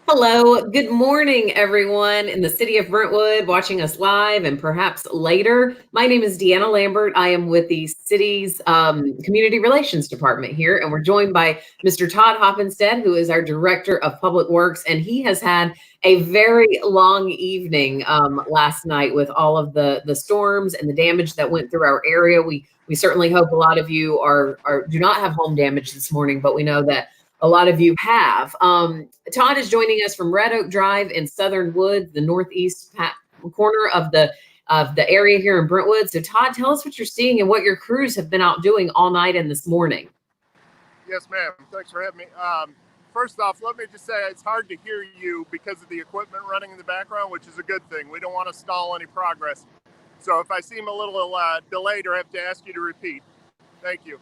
Hello, good morning, everyone in the city of Brentwood watching us live and perhaps later. My name is Deanna Lambert. I am with the city's Community Relations Department here, and we're joined by Mr. Todd Hoppenstead, who is our Director of Public Works, and he has had a very long evening last night with all of the storms and the damage that went through our area. We certainly hope a lot of you are do not have home damage this morning, but we know that a lot of you have. Todd is joining us from Red Oak Drive in Southern Woods, the northeast corner of the area here in Brentwood. So, Todd, tell us what you're seeing and what your crews have been out doing all night and this morning. Yes, ma'am. Thanks for having me. First off, let me just say it's hard to hear you because of the equipment running in the background, which is a good thing. We don't want to stall any progress. So if I seem a little delayed or have to ask you to repeat, thank you.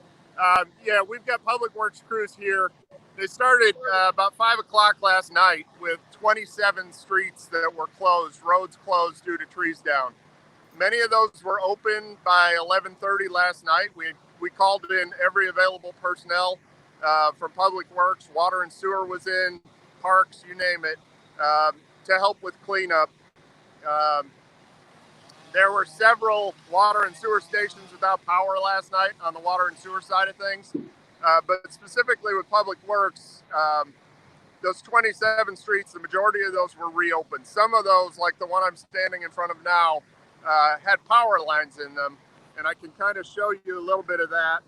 Yeah, we've got Public Works crews here. They started about 5 o'clock last night with 27 streets that were closed, roads closed due to trees down. Many of those were open by 11:30 last night. We called in every available personnel from Public Works, water and sewer was in, parks, you name it, to help with cleanup. Um, there were several water and sewer stations without power last night on the water and sewer side of things. But specifically with Public Works, those 27 streets, the majority of those were reopened. Some of those, like the one I'm standing in front of now, had power lines in them. And I can kind of show you a little bit of that.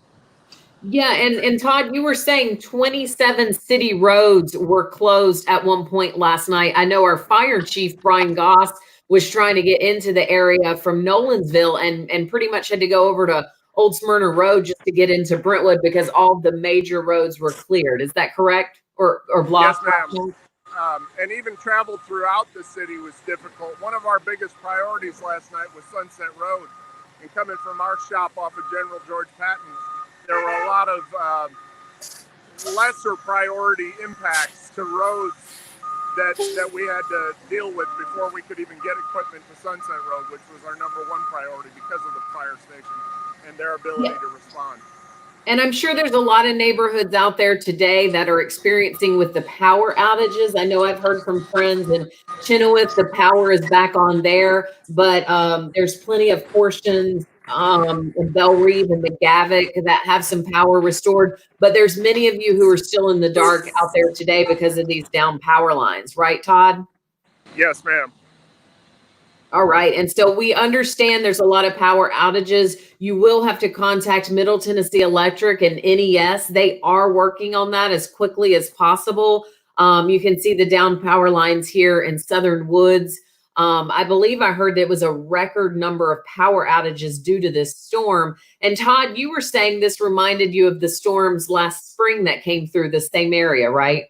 Yeah, and Todd, you were saying 27 city roads were closed at one point last night. I know our fire chief, Brian Goss, was trying to get into the area from Nolansville and pretty much had to go over to Old Smyrna Road just to get into Brentwood because all the major roads were cleared. Is that correct? Or Yes, blocked? ma'am. And even travel throughout the city was difficult. One of our biggest priorities last night was Sunset Road. And coming from our shop off of General George Patton, there were a lot of lesser priority impacts to roads that we had to deal with before we could even get equipment to Sunset Road, which was our number one priority because of the fire station and their ability Yeah. to respond. And I'm sure there's a lot of neighborhoods out there today that are experiencing with the power outages. I know I've heard from friends in Chenoweth, the power is back on there, but there's plenty of portions in Belle Reve and McGavick that have some power restored. But there's many of you who are still in the dark out there today because of these down power lines, right, Todd? Yes, ma'am. All right. And so we understand there's a lot of power outages. You will have to contact Middle Tennessee Electric and NES. They are working on that as quickly as possible. You can see the down power lines here in Southern Woods. I believe I heard it was a record number of power outages due to this storm. And Todd, you were saying this reminded you of the storms last spring that came through the same area, right?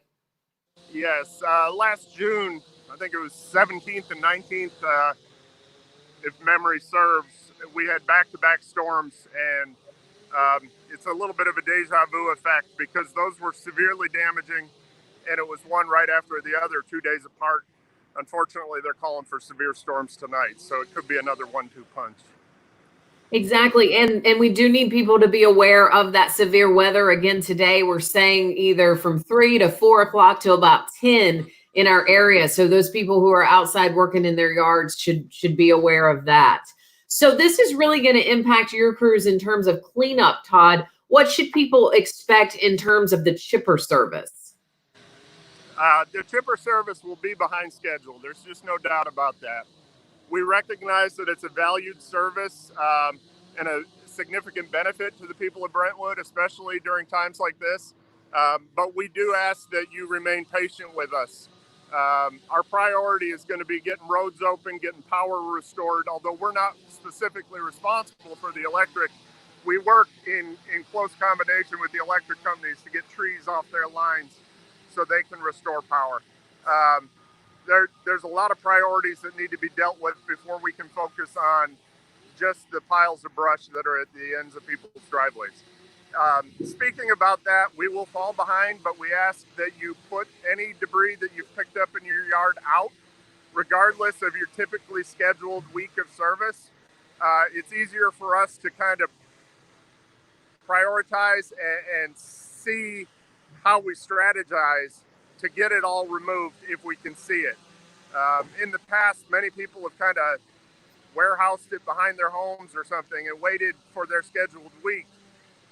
Yes. Last June, I think it was 17th and 19th, if memory serves, we had back-to-back storms, and it's a little bit of a deja vu effect because those were severely damaging, and it was one right after the other, 2 days apart. Unfortunately, they're calling for severe storms tonight, so it could be another 1-2 punch. Exactly. And we do need people to be aware of that severe weather. Again, today we're saying either from 3 to 4 o'clock to about 10 in our area. So those people who are outside working in their yards should be aware of that. So this is really going to impact your crews in terms of cleanup, Todd. What should people expect in terms of the chipper service? The chipper service will be behind schedule. There's just no doubt about that. We recognize that it's a valued service and a significant benefit to the people of Brentwood, especially during times like this. But we do ask that you remain patient with us. Our priority is going to be getting roads open, getting power restored. Although we're not specifically responsible for the electric, we work in close combination with the electric companies to get trees off their lines so they can restore power. Um, there's a lot of priorities that need to be dealt with before we can focus on just the piles of brush that are at the ends of people's driveways. Speaking about that, we will fall behind, but we ask that you put any debris that you've picked up in your yard out, regardless of your typically scheduled week of service. It's easier for us to kind of prioritize and see how we strategize to get it all removed if we can see it. In the past, many people have kind of warehoused it behind their homes or something and waited for their scheduled week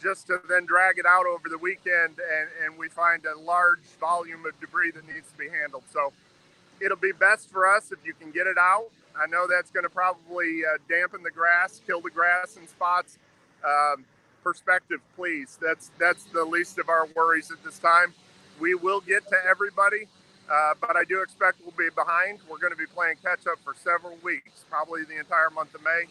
just to then drag it out over the weekend, and we find a large volume of debris that needs to be handled. So it'll be best for us if you can get it out. I know that's going to probably dampen the grass, kill the grass in spots. Perspective, please. That's the least of our worries at this time. We will get to everybody, but I do expect we'll be behind. We're going to be playing catch up for several weeks, probably the entire month of May,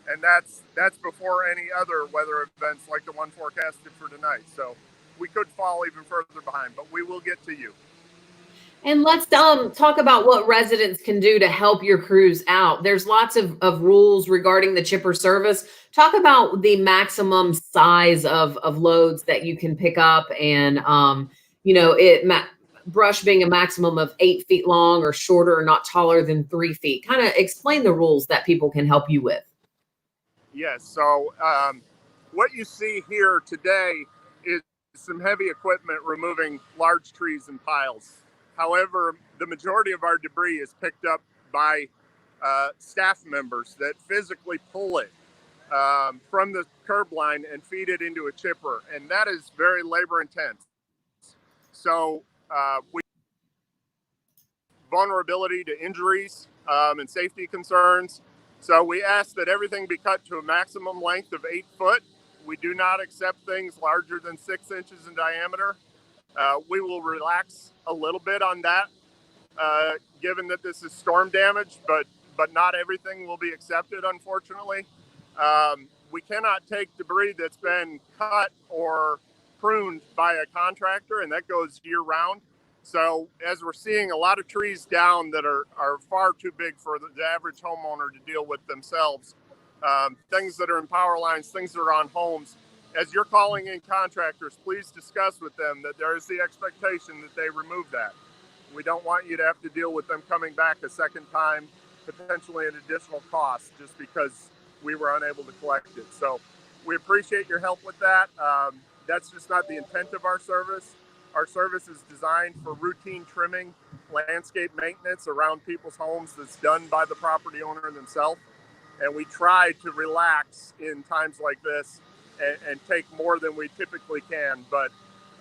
and that's before any other weather events like the one forecasted for tonight. So we could fall even further behind, but we will get to you. And let's talk about what residents can do to help your crews out. There's lots of rules regarding the chipper service. Talk about the maximum size of loads that you can pick up, and brush being a maximum of 8 feet long or shorter, or not taller than 3 feet. Kind of explain the rules that people can help you with. Yes. So what you see here today is some heavy equipment removing large trees and piles. However, the majority of our debris is picked up by staff members that physically pull it from the curb line and feed it into a chipper. And that is very labor intense. So we vulnerability to injuries and safety concerns. So we ask that everything be cut to a maximum length of 8 foot. We do not accept things larger than 6 inches in diameter. We will relax a little bit on that, given that this is storm damage, but not everything will be accepted, unfortunately. We cannot take debris that's been cut or pruned by a contractor, and that goes year round. So as we're seeing a lot of trees down that are far too big for the average homeowner to deal with themselves, things that are in power lines, things that are on homes, as you're calling in contractors, please discuss with them that there is the expectation that they remove that. We don't want you to have to deal with them coming back a second time, potentially an additional cost, just because we were unable to collect it. So we appreciate your help with that. That's just not the intent of our service. Our service is designed for routine trimming, landscape maintenance around people's homes that's done by the property owner themselves. And we try to relax in times like this and take more than we typically can. But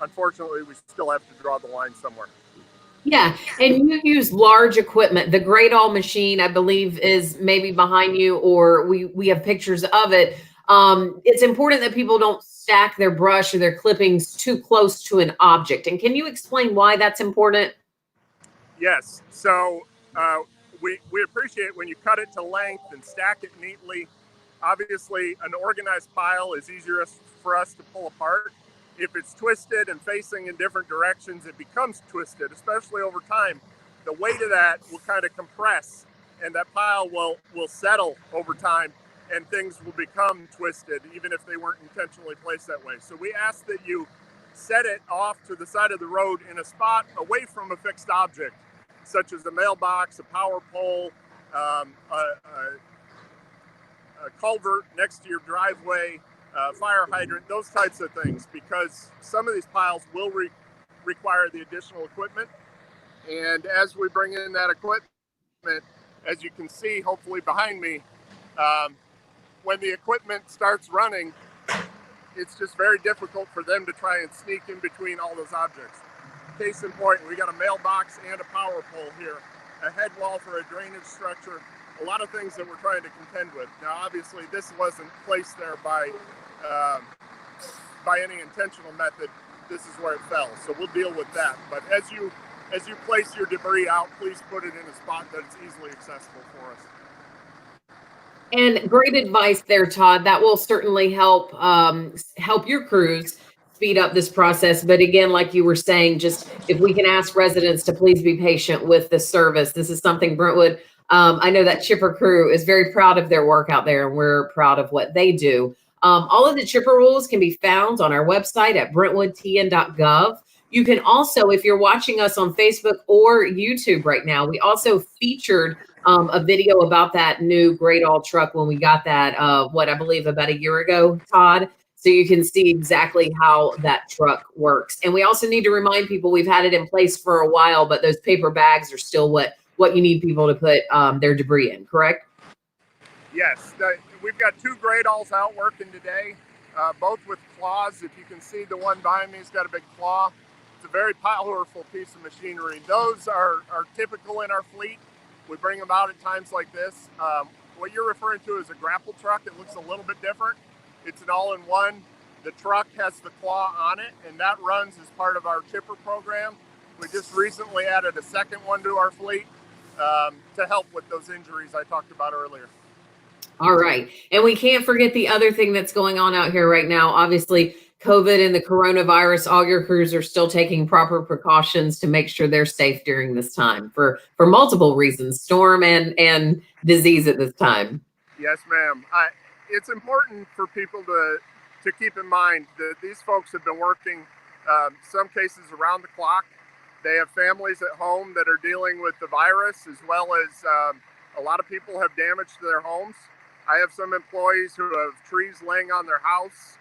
unfortunately, we still have to draw the line somewhere. Yeah, and you use large equipment. The Great All machine, I believe, is maybe behind you, or we have pictures of it. It's important that people don't stack their brush or their clippings too close to an object. And can you explain why that's important? Yes. So we appreciate when you cut it to length and stack it neatly. Obviously, an organized pile is easier for us to pull apart. If it's twisted and facing in different directions, it becomes twisted, especially over time. The weight of that will kind of compress, and that pile will settle over time, and things will become twisted, even if they weren't intentionally placed that way. So we ask that you set it off to the side of the road in a spot away from a fixed object, such as a mailbox, a power pole, a culvert next to your driveway, fire hydrant, those types of things, because some of these piles will require the additional equipment. And as we bring in that equipment, as you can see, hopefully behind me, when the equipment starts running, it's just very difficult for them to try and sneak in between all those objects. Case in point, we got a mailbox and a power pole here, a head wall for a drainage structure, a lot of things that we're trying to contend with. Now, obviously, this wasn't placed there by any intentional method. This is where it fell, so we'll deal with that. But as you place your debris out, please put it in a spot that's easily accessible for us. And great advice there, Todd. That will certainly help your crews speed up this process. But again, like you were saying, just if we can ask residents to please be patient with the service. This is something Brentwood, I know that chipper crew is very proud of their work out there, and we're proud of what they do. All of the chipper rules can be found on our website at brentwoodtn.gov. You can also, if you're watching us on Facebook or YouTube right now, we also featured a video about that new Great All truck when we got that, I believe about a year ago, Todd. so you can see exactly how that truck works. And we also need to remind people we've had it in place for a while, but those paper bags are still what you need people to put their debris in, correct? Yes, we've got 2 Gradalls out working today, both with claws. If you can see the one behind me has got a big claw. It's a very powerful piece of machinery. Those are typical in our fleet. We bring them out at times like this. What you're referring to is a grapple truck. It looks a little bit different. It's an all-in-one. The truck has the claw on it, and that runs as part of our chipper program. We just recently added a second one to our fleet to help with those injuries I talked about earlier. All right. And we can't forget the other thing that's going on out here right now. Obviously, COVID and the coronavirus, all your crews are still taking proper precautions to make sure they're safe during this time for multiple reasons, storm and disease at this time. Yes, ma'am. It's important for people to keep in mind that these folks have been working, some cases around the clock. They have families at home that are dealing with the virus, as well as a lot of people have damage to their homes. I have some employees who have trees laying on their house,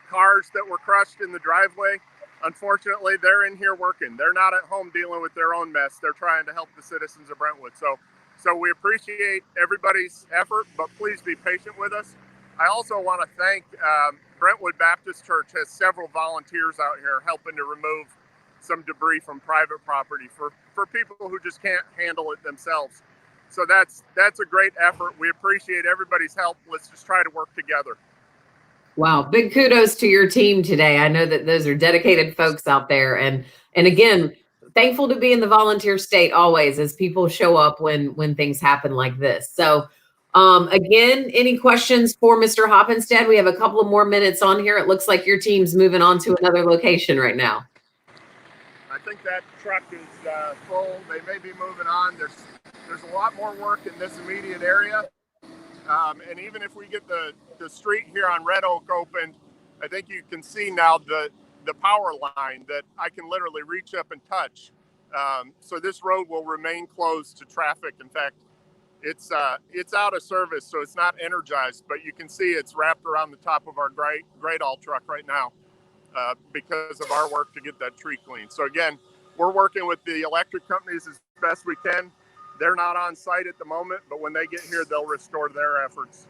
cars that were crushed in the driveway. Unfortunately, they're in here working. They're not at home dealing with their own mess. They're trying to help the citizens of Brentwood. So we appreciate everybody's effort, but please be patient with us. I also want to thank Brentwood Baptist Church has several volunteers out here helping to remove some debris from private property for people who just can't handle it themselves. So that's a great effort. We appreciate everybody's help. Let's just try to work together. Wow, big kudos to your team today. I know that those are dedicated folks out there, and again, thankful to be in the volunteer state always as people show up when things happen like this. So, again, any questions for Mr. Hoppenstead? We have a couple of more minutes on here. It looks like your team's moving on to another location right now. I think that truck is full. They may be moving on. There's a lot more work in this immediate area. And even if we get the street here on Red Oak opened, I think you can see now the power line that I can literally reach up and touch. So this road will remain closed to traffic. In fact, it's out of service, so it's not energized, but you can see it's wrapped around the top of our Gradall truck right now because of our work to get that tree clean. So again, we're working with the electric companies as best we can. They're not on site at the moment, but when they get here, they'll restore their efforts.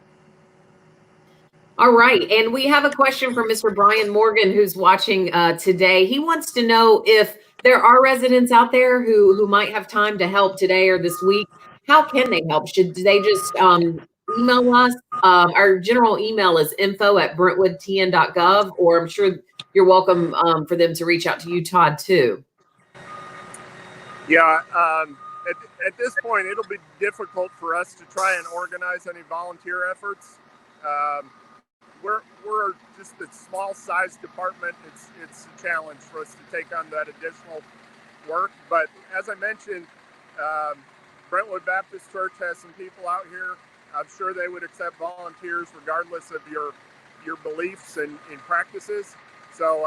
All right. And we have a question from Mr. Brian Morgan, who's watching today. He wants to know if there are residents out there who might have time to help today or this week. How can they help? Should they just email us? Our general email is info@brentwoodtn.gov, or I'm sure you're welcome for them to reach out to you, Todd, too. Yeah. At this point, it'll be difficult for us to try and organize any volunteer efforts. We're just a small size department. It's a challenge for us to take on that additional work. But as I mentioned, Brentwood Baptist Church has some people out here. I'm sure they would accept volunteers regardless of your beliefs and practices. So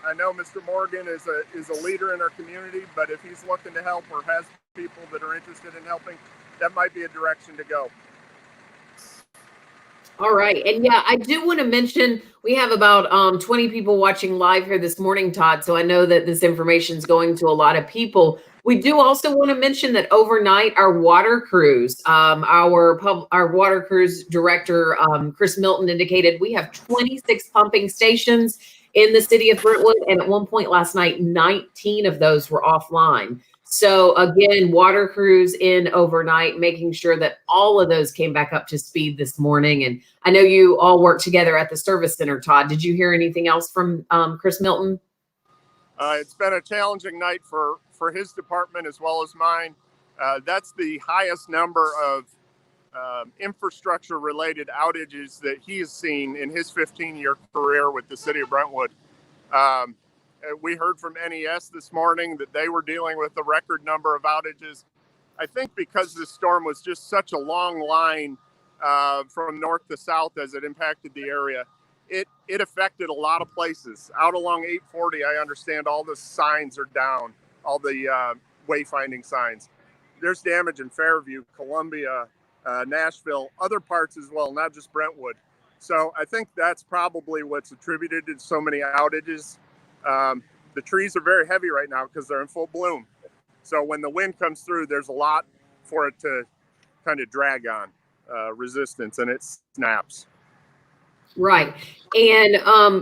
I know Mr. Morgan is a leader in our community, but if he's looking to help or has people that are interested in helping, that might be a direction to go. All right. And yeah, I do want to mention we have about 20 people watching live here this morning, Todd. So I know that this information is going to a lot of people. We do also want to mention that overnight, our water crews, our water crews director, Chris Milton, indicated we have 26 pumping stations in the city of Brentwood. And at one point last night, 19 of those were offline. So again, water crews in overnight, making sure that all of those came back up to speed this morning. And I know you all work together at the service center, Todd. Did you hear anything else from Chris Milton? It's been a challenging night for his department as well as mine. That's the highest number of infrastructure-related outages that he has seen in his 15-year career with the city of Brentwood. We heard from NES this morning that they were dealing with a record number of outages. I think because this storm was just such a long line from north to south as it impacted the area, it affected a lot of places. Out along 840, I understand all the signs are down, all the wayfinding signs. There's damage in Fairview, Columbia, Nashville, other parts as well, not just Brentwood. So I think that's probably what's attributed to so many outages. The trees are very heavy right now because they're in full bloom. So when the wind comes through, there's a lot for it to kind of drag on resistance, and it snaps. Right. And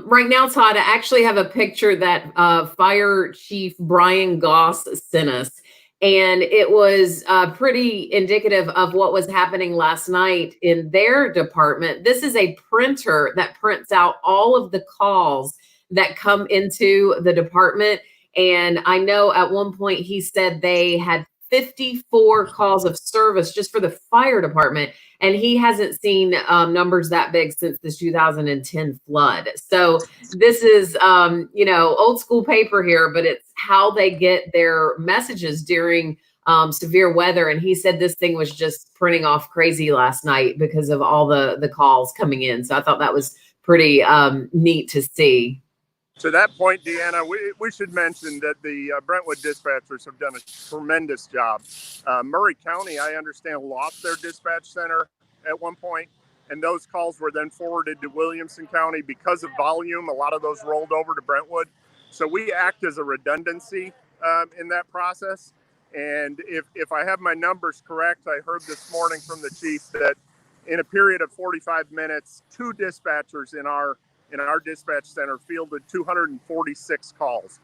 right now, Todd, I actually have a picture that Fire Chief Brian Goss sent us. And it was pretty indicative of what was happening last night in their department. This is a printer that prints out all of the calls that come into the department. And I know at one point he said they had 54 calls of service just for the fire department. And he hasn't seen numbers that big since the 2010 flood. So this is, old school paper here, but it's how they get their messages during severe weather. And he said this thing was just printing off crazy last night because of all the calls coming in. So I thought that was pretty neat to see. To that point, Deanna, we should mention that the Brentwood dispatchers have done a tremendous job. Murray County, I understand, lost their dispatch center at one point, and those calls were then forwarded to Williamson County because of volume. A lot of those rolled over to Brentwood. So we act as a redundancy in that process. And if I have my numbers correct, I heard this morning from the chief that in a period of 45 minutes, 2 dispatchers in our dispatch center fielded 246 calls.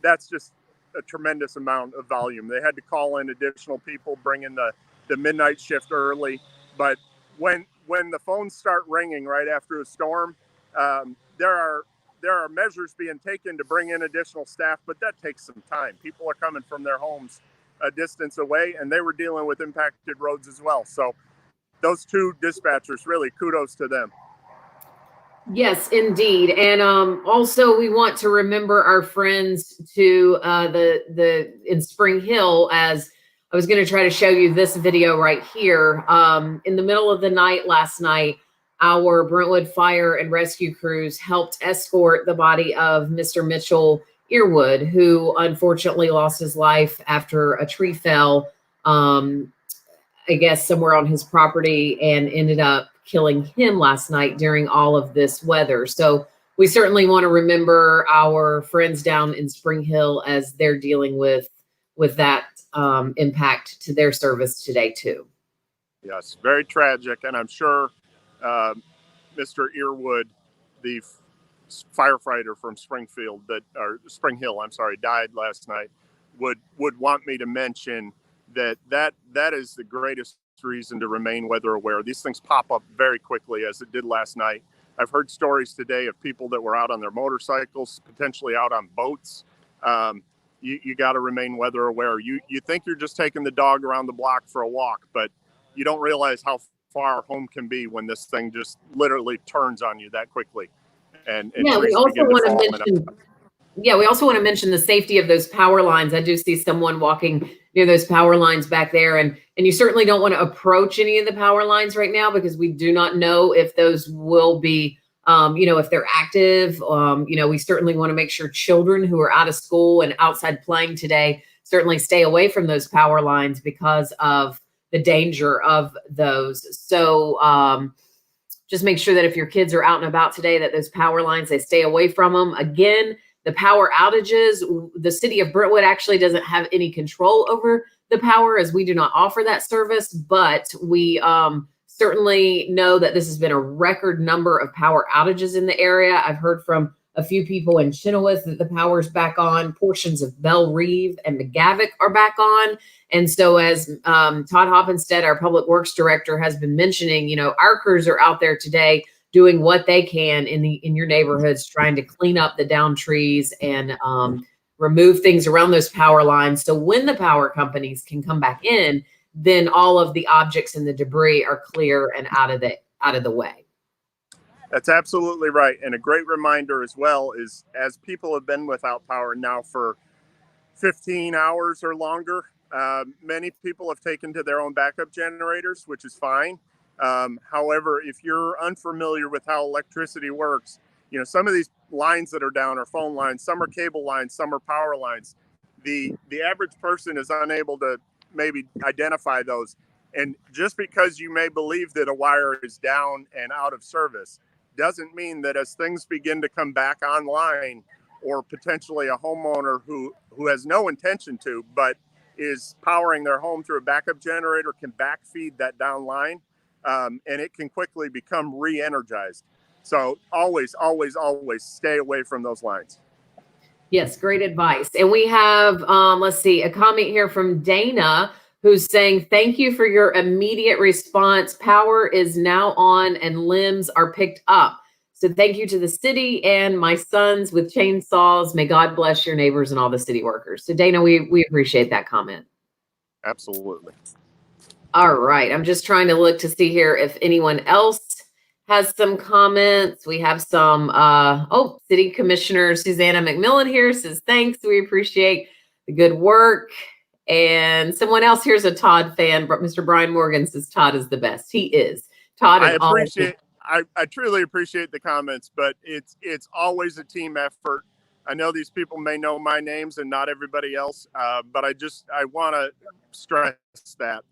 That's just a tremendous amount of volume. They had to call in additional people, bring in the midnight shift early. But when the phones start ringing right after a storm, there are measures being taken to bring in additional staff, but that takes some time. People are coming from their homes a distance away, and they were dealing with impacted roads as well. So those 2 dispatchers, really kudos to them. Yes, indeed. And also we want to remember our friends to the in Spring Hill, as I was going to try to show you this video right here. In the middle of the night last night, our Brentwood fire and rescue crews helped escort the body of Mr. Mitchell Earwood, who unfortunately lost his life after a tree fell, I guess, somewhere on his property and ended up killing him last night during all of this weather. So we certainly want to remember our friends down in Spring Hill as they're dealing with that impact to their service today too. Yes, very tragic. And I'm sure Mr. Earwood, the firefighter from Spring Hill, died last night, would want me to mention that is the greatest reason to remain weather aware. These things pop up very quickly, as it did last night. I've heard stories today of people that were out on their motorcycles, potentially out on boats. You got to remain weather aware. You think you're just taking the dog around the block for a walk, but you don't realize how far home can be when this thing just literally turns on you that quickly. And yeah, we also want to mention. Yeah, we also want to mention the safety of those power lines. I do see someone walking near those power lines back there, and you certainly don't want to approach any of the power lines right now because we do not know if those will be, if they're active. We certainly want to make sure children who are out of school and outside playing today certainly stay away from those power lines because of the danger of those. So just make sure that if your kids are out and about today, that those power lines, they stay away from them. Again, the power outages, the city of Brentwood actually doesn't have any control over the power, as we do not offer that service, but we certainly know that this has been a record number of power outages in the area. I've heard from a few people in Chenoweth that the power's back on. Portions of Belle Reve and McGavick are back on. And so as Todd Hoppenstead, our public works director, has been mentioning, our crews are out there today doing what they can in your neighborhoods, trying to clean up the downed trees and remove things around those power lines. So when the power companies can come back in, then all of the objects and the debris are clear and out of the way. That's absolutely right. And a great reminder as well is, as people have been without power now for 15 hours or longer, many people have taken to their own backup generators, which is fine. However, if you're unfamiliar with how electricity works, some of these lines that are down are phone lines, some are cable lines, some are power lines. The average person is unable to maybe identify those. And just because you may believe that a wire is down and out of service doesn't mean that as things begin to come back online, or potentially a homeowner who has no intention to, but is powering their home through a backup generator, can backfeed that down line, and it can quickly become re-energized. So always, always, always stay away from those lines. Yes, great advice. And we have, let's see, a comment here from Dana who's saying, thank you for your immediate response. Power is now on and limbs are picked up. So thank you to the city and my sons with chainsaws. May God bless your neighbors and all the city workers. So Dana, we appreciate that comment. Absolutely. All right. I'm just trying to look to see here if anyone else has some comments. We have some, City Commissioner Susanna McMillan here says, thanks. We appreciate the good work. And someone else here's a Todd fan, but Mr. Brian Morgan says Todd is the best. He is. Todd, I truly appreciate the comments, but it's always a team effort. I know these people may know my names and not everybody else, but I want to stress that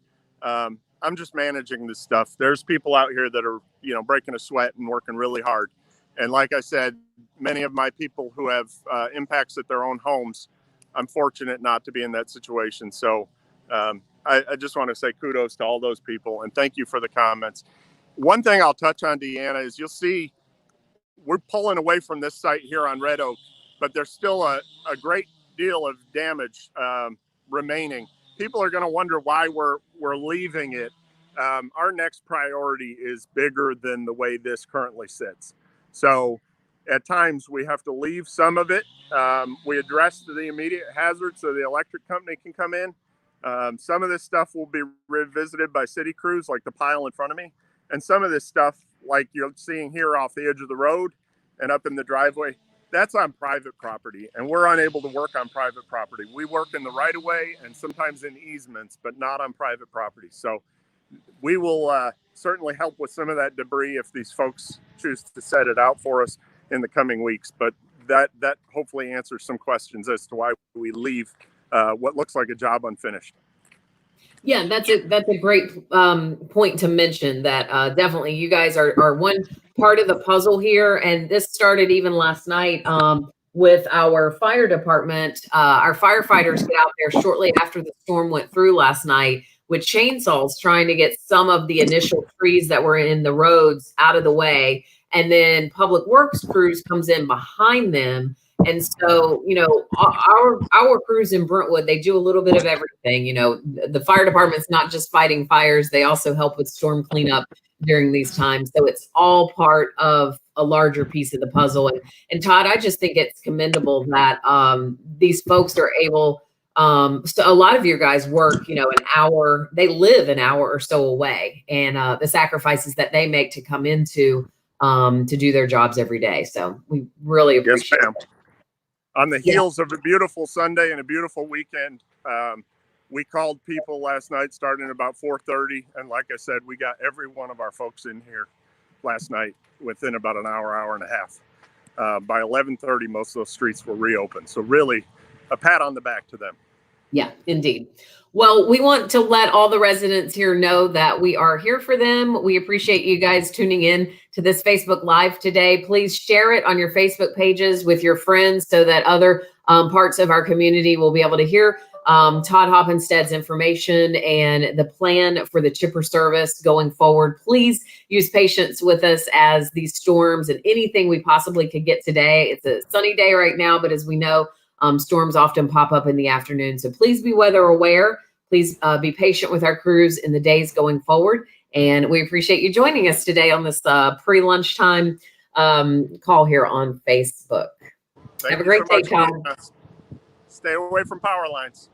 I'm just managing this stuff. There's people out here that are, breaking a sweat and working really hard. And like I said, many of my people who have impacts at their own homes, I'm fortunate not to be in that situation. So I just want to say kudos to all those people and thank you for the comments. One thing I'll touch on, Deanna, is you'll see we're pulling away from this site here on Red Oak, but there's still a great deal of damage remaining. People are going to wonder why we're leaving it. Our next priority is bigger than the way this currently sits. So at times we have to leave some of it. We address the immediate hazard so the electric company can come in. Some of this stuff will be revisited by city crews, like the pile in front of me. And some of this stuff, like you're seeing here off the edge of the road and up in the driveway, that's on private property, and we're unable to work on private property. We work in the right of way and sometimes in easements, but not on private property. So we will certainly help with some of that debris if these folks choose to set it out for us in the coming weeks. But that hopefully answers some questions as to why we leave what looks like a job unfinished. Yeah, that's a great point to mention that definitely you guys are one part of the puzzle here. And this started even last night with our fire department. Our firefighters get out there shortly after the storm went through last night with chainsaws trying to get some of the initial trees that were in the roads out of the way. And then public works crews comes in behind them. And so, our crews in Brentwood, they do a little bit of everything. The fire department's not just fighting fires. They also help with storm cleanup during these times. So it's all part of a larger piece of the puzzle. And Todd, I just think it's commendable that these folks are able, so a lot of your guys work, an hour, they live an hour or so away, and the sacrifices that they make to come into to do their jobs every day. So we really appreciate it. On the heels of a beautiful Sunday and a beautiful weekend, we called people last night starting about 4:30. And like I said, we got every one of our folks in here last night within about an hour and a half. By 11:30, most of those streets were reopened. So really a pat on the back to them. Yeah, indeed. Well, we want to let all the residents here know that we are here for them. We appreciate you guys tuning in to this Facebook Live today. Please share it on your Facebook pages with your friends so that other parts of our community will be able to hear Todd Hoppensted's information and the plan for the chipper service going forward. Please use patience with us as these storms and anything we possibly could get today. It's a sunny day right now, but as we know, storms often pop up in the afternoon. So please be weather aware. Please be patient with our crews in the days going forward. And we appreciate you joining us today on this pre-lunchtime call here on Facebook. Have a great day, Todd. Stay away from power lines.